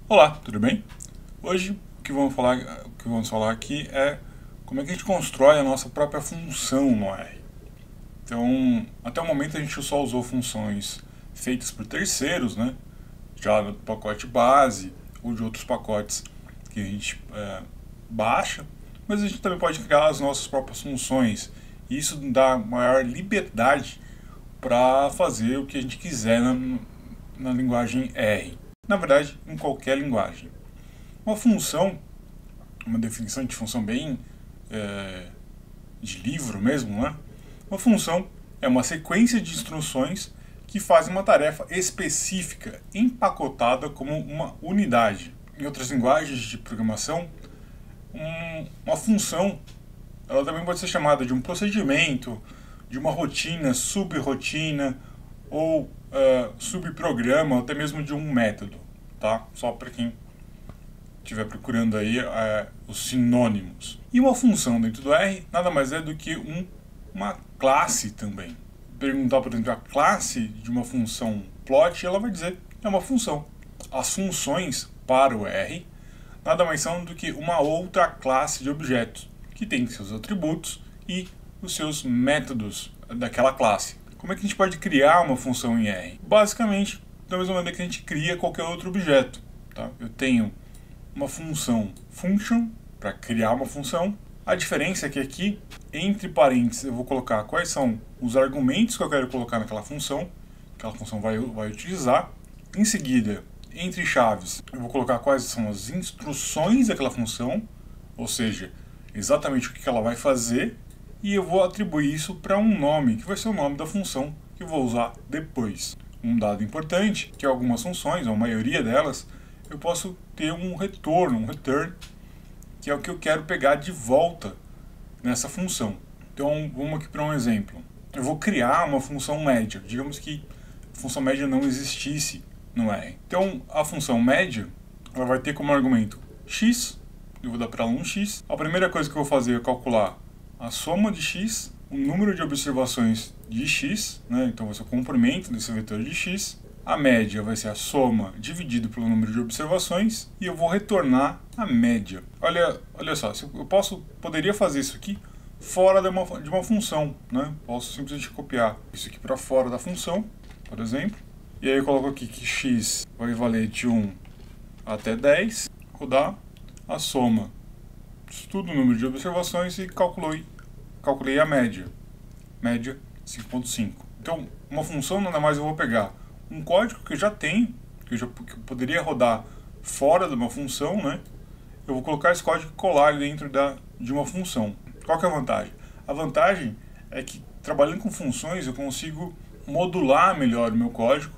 Olá, tudo bem? Hoje o que vamos falar aqui é como é que a gente constrói a nossa própria função no R. Então, até o momento a gente só usou funções feitas por terceiros, né? Já no pacote base ou de outros pacotes que a gente baixa, mas a gente também pode criar as nossas próprias funções. E isso dá maior liberdade para fazer o que a gente quiser na linguagem R. Na verdade, em qualquer linguagem. Uma função, uma definição de função bem de livro mesmo, né? Uma função é uma sequência de instruções que fazem uma tarefa específica, empacotada como uma unidade. Em outras linguagens de programação, uma função ela também pode ser chamada de um procedimento, de uma rotina, subrotina ou subprograma, ou até mesmo de um método, tá? Só para quem estiver procurando aí os sinônimos. E uma função dentro do R nada mais é do que uma classe também. Perguntar, por exemplo, a classe de uma função plot, ela vai dizer que é uma função. As funções para o R nada mais são do que uma outra classe de objetos, que tem seus atributos e os seus métodos daquela classe. Como é que a gente pode criar uma função em R? Basicamente, da mesma maneira que a gente cria qualquer outro objeto. Tá? Eu tenho uma função function para criar uma função. A diferença é que aqui, entre parênteses, eu vou colocar quais são os argumentos que eu quero colocar naquela função, que aquela função vai utilizar. Em seguida, entre chaves, eu vou colocar quais são as instruções daquela função, ou seja, exatamente o que ela vai fazer, e eu vou atribuir isso para um nome, que vai ser o nome da função que eu vou usar depois. Um dado importante, que algumas funções, ou a maioria delas, eu posso ter um retorno, um return, que é o que eu quero pegar de volta nessa função. Então, vamos aqui para um exemplo. Eu vou criar uma função média. Digamos que a função média não existisse no R. Então, a função média ela vai ter como argumento x, eu vou dar para ela um x. A primeira coisa que eu vou fazer é calcular a soma de x, o número de observações de x, né? Então vai ser o comprimento desse vetor de x. A média vai ser a soma dividido pelo número de observações e eu vou retornar a média. Olha só, poderia fazer isso aqui fora de uma função, né? Posso simplesmente copiar isso aqui para fora da função, por exemplo. E aí eu coloco aqui que x vai valer de 1 até 10, rodar a soma, estudo o número de observações e calculei a média. Média 5.5. Então, uma função nada mais eu vou pegar um código que eu já tenho, que eu poderia rodar fora de uma função, né? Eu vou colocar esse código e colar dentro de uma função. Qual que é a vantagem? A vantagem é que trabalhando com funções eu consigo modular melhor o meu código,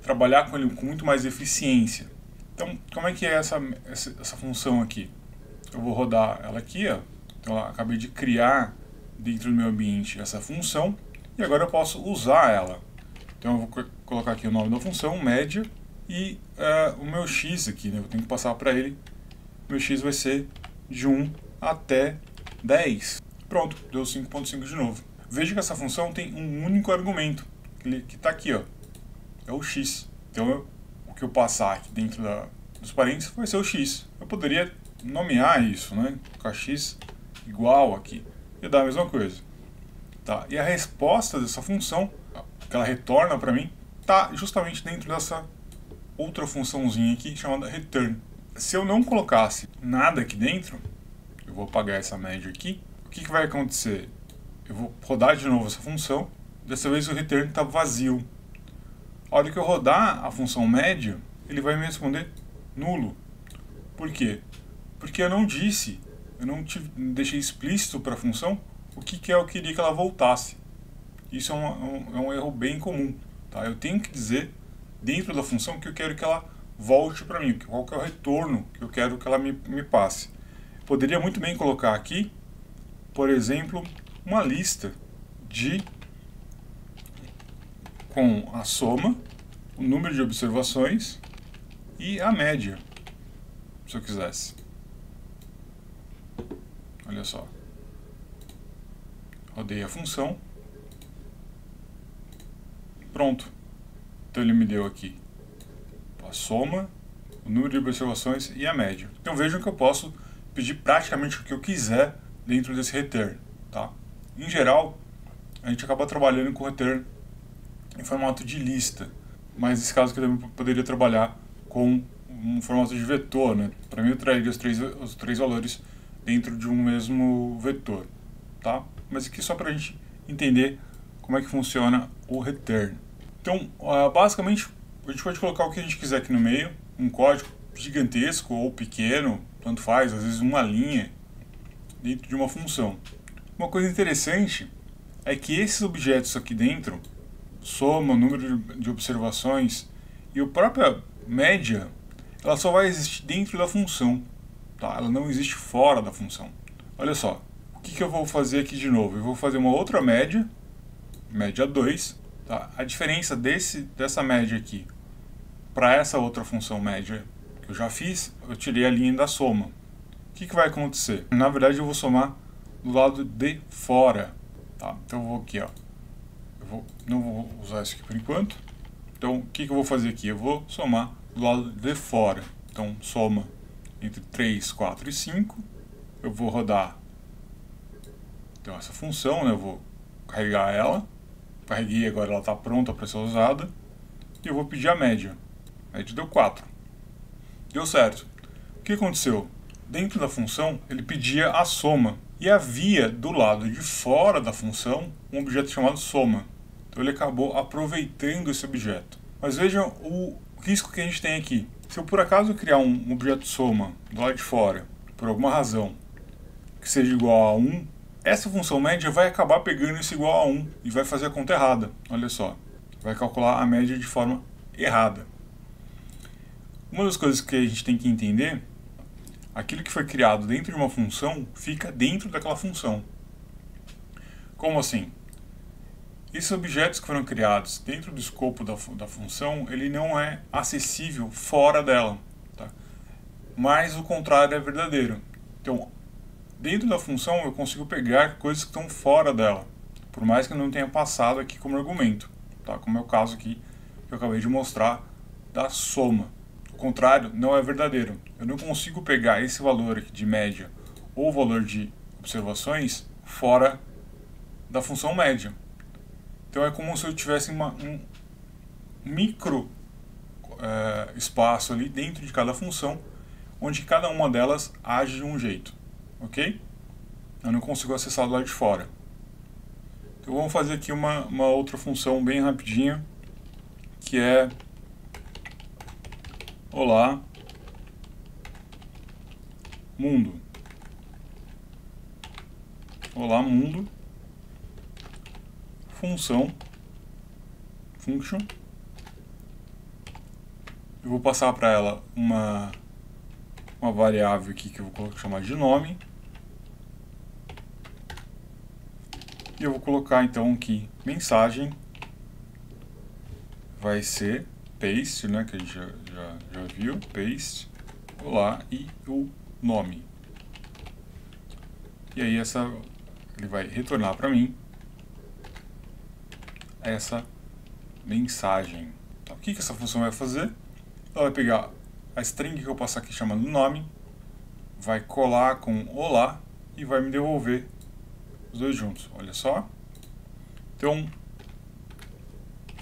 trabalhar com ele com muito mais eficiência. Então, como é que é essa função aqui? Eu vou rodar ela aqui, ó. Então, eu acabei de criar dentro do meu ambiente essa função e agora eu posso usar ela. Então, eu vou colocar aqui o nome da função, média, e o meu x aqui, né? Eu tenho que passar para ele. Meu x vai ser de 1 até 10. Pronto, deu 5.5 de novo. Veja que essa função tem um único argumento, que está aqui, ó. É o x. Então, o que eu passar aqui dentro dos parênteses vai ser o x. Eu poderia nomear isso, né? Colocar x igual aqui. E dar a mesma coisa. Tá? E a resposta dessa função, que ela retorna para mim, está justamente dentro dessa outra funçãozinha aqui chamada return. Se eu não colocasse nada aqui dentro, eu vou apagar essa média aqui, o que vai acontecer? Eu vou rodar de novo essa função, dessa vez o return está vazio. A hora que eu rodar a função média, ele vai me responder nulo. Por quê? Porque eu não disse, eu não deixei explícito para a função o que eu queria que ela voltasse. Isso é um erro bem comum. Tá? Eu tenho que dizer dentro da função que eu quero que ela volte para mim, qual que é o retorno que eu quero que ela me passe. Poderia muito bem colocar aqui, por exemplo, uma lista com a soma, o número de observações e a média, se eu quisesse. Olha só. Rodei a função. Pronto. Então ele me deu aqui a soma, o número de observações e a média. Então vejam que eu posso pedir praticamente o que eu quiser dentro desse return, tá? Em geral, a gente acaba trabalhando com return em formato de lista, mas nesse caso aqui eu também poderia trabalhar com um formato de vetor, né? Para mim eu traria os três valores dentro de um mesmo vetor, tá? Mas aqui só para a gente entender como é que funciona o return. Então, basicamente, a gente pode colocar o que a gente quiser aqui no meio, um código gigantesco ou pequeno, tanto faz, às vezes uma linha, dentro de uma função. Uma coisa interessante é que esses objetos aqui dentro, soma, número de observações e a própria média, ela só vai existir dentro da função, tá? Ela não existe fora da função. Olha só, o que eu vou fazer aqui de novo? Eu vou fazer uma outra média, média 2, tá? A diferença dessa média aqui para essa outra função média que eu já fiz, eu tirei a linha da soma. O que vai acontecer? Na verdade eu vou somar do lado de fora, tá? Então eu vou aqui, ó. Não vou usar isso aqui por enquanto. Então o que eu vou fazer aqui? Eu vou somar do lado de fora. Então soma entre 3, 4 e 5. Eu vou rodar então essa função, né? Eu vou carregar ela. Carreguei, agora ela está pronta para ser usada. E eu vou pedir a média. A média deu 4. Deu certo. O que aconteceu? Dentro da função, ele pedia a soma. E havia do lado de fora da função um objeto chamado soma. Então ele acabou aproveitando esse objeto. Mas vejam o risco que a gente tem aqui. Se eu por acaso criar um objeto soma do lado de fora, por alguma razão, que seja igual a 1, essa função média vai acabar pegando esse igual a 1 e vai fazer a conta errada. Olha só, vai calcular a média de forma errada. Uma das coisas que a gente tem que entender, aquilo que foi criado dentro de uma função fica dentro daquela função. Como assim? Esses objetos que foram criados dentro do escopo da função, ele não é acessível fora dela, tá? Mas o contrário é verdadeiro. Então, dentro da função eu consigo pegar coisas que estão fora dela, por mais que eu não tenha passado aqui como argumento, tá? Como é o caso aqui que eu acabei de mostrar da soma. O contrário não é verdadeiro. Eu não consigo pegar esse valor aqui de média ou valor de observações fora da função média. Então é como se eu tivesse um micro espaço ali dentro de cada função, onde cada uma delas age de um jeito, ok? Eu não consigo acessar do lado de fora. Então vamos fazer aqui uma outra função bem rapidinha, que é olá mundo. Olá mundo. Função, function, eu vou passar para ela uma variável aqui que eu vou chamar de nome, e eu vou colocar então aqui mensagem, vai ser paste, né, que a gente já viu, paste, olá, e o nome, e aí ele vai retornar para mim essa mensagem. Então, o que essa função vai fazer? Ela vai pegar a string que eu passar aqui chamando nome, vai colar com olá e vai me devolver os dois juntos. Olha só. Então,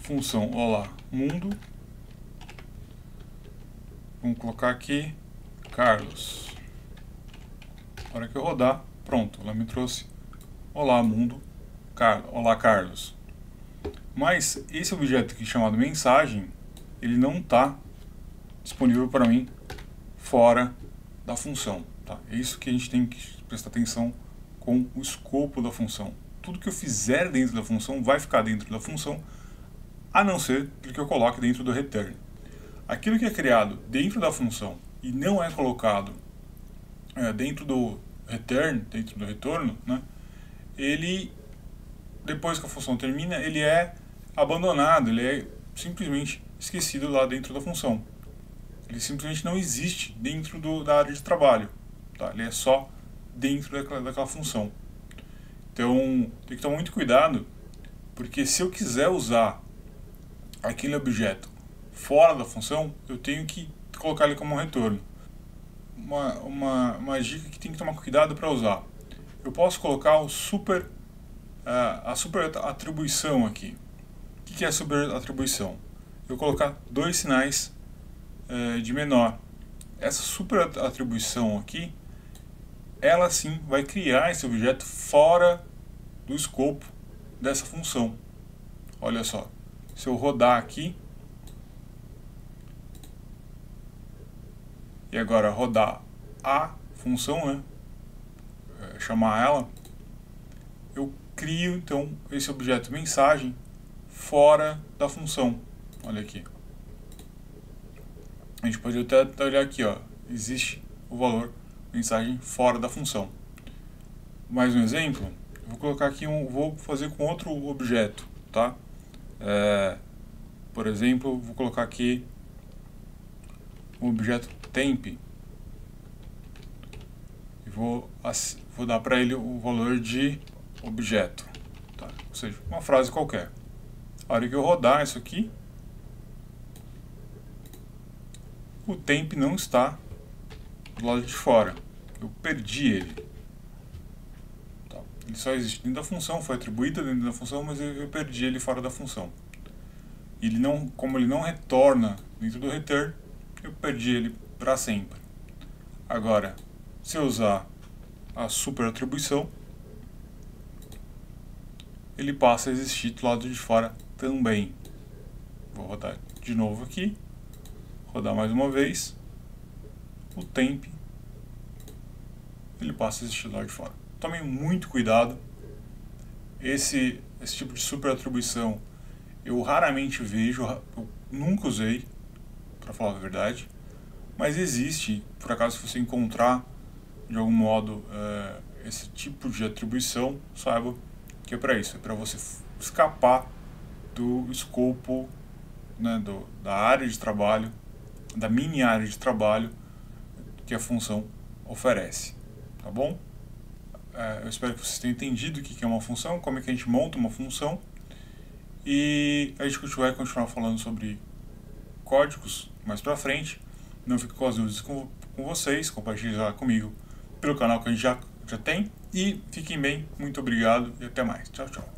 função olá mundo. Vamos colocar aqui Carlos. Na hora que eu rodar, pronto, ela me trouxe olá mundo, olá Carlos. Mas esse objeto aqui chamado mensagem, ele não está disponível para mim fora da função. Tá? É isso que a gente tem que prestar atenção com o escopo da função. Tudo que eu fizer dentro da função vai ficar dentro da função, a não ser que eu coloque dentro do return. Aquilo que é criado dentro da função e não é colocado dentro do return, dentro do retorno, né, ele, depois que a função termina, ele é abandonado, ele é simplesmente esquecido lá dentro da função. Ele simplesmente não existe dentro da área de trabalho, tá? Ele é só dentro daquela função. Então tem que tomar muito cuidado, porque se eu quiser usar aquele objeto fora da função, eu tenho que colocar ele como retorno. Uma dica que tem que tomar cuidado para usar. Eu posso colocar a super atribuição aqui. O que é a super atribuição? Eu vou colocar 2 sinais de menor. Essa super atribuição aqui, ela sim vai criar esse objeto fora do escopo dessa função. Olha só, se eu rodar aqui e agora rodar a função, né, chamar ela, eu crio então esse objeto mensagem fora da função. Olha aqui. A gente pode até olhar aqui, ó, existe o valor mensagem fora da função. Mais um exemplo, eu vou colocar aqui vou fazer com outro objeto, tá? Por exemplo, vou colocar aqui o objeto temp e vou dar para ele o valor de objeto, tá? Ou seja, uma frase qualquer. A hora que eu rodar isso aqui, o temp não está do lado de fora, eu perdi ele. Tá? Ele só existe dentro da função, foi atribuído dentro da função, mas eu perdi ele fora da função. Ele não, como ele não retorna dentro do return, eu perdi ele para sempre. Agora, se eu usar a super atribuição, ele passa a existir do lado de fora também. Vou rodar de novo aqui, rodar mais uma vez, o temp, ele passa a existir do lado de fora. Tomem muito cuidado, esse tipo de super atribuição eu raramente vejo, eu nunca usei, para falar a verdade, mas existe, por acaso se você encontrar de algum modo esse tipo de atribuição, saiba que é para isso, é para você escapar do escopo, né, da área de trabalho, da mini área de trabalho que a função oferece, tá bom? Eu espero que vocês tenham entendido o que é uma função, como é que a gente monta uma função, e a gente vai continuar falando sobre códigos mais pra frente. Não fique com as dúvidas com vocês, compartilhe lá comigo pelo canal que a gente já tem, e fiquem bem, muito obrigado e até mais, tchau, tchau.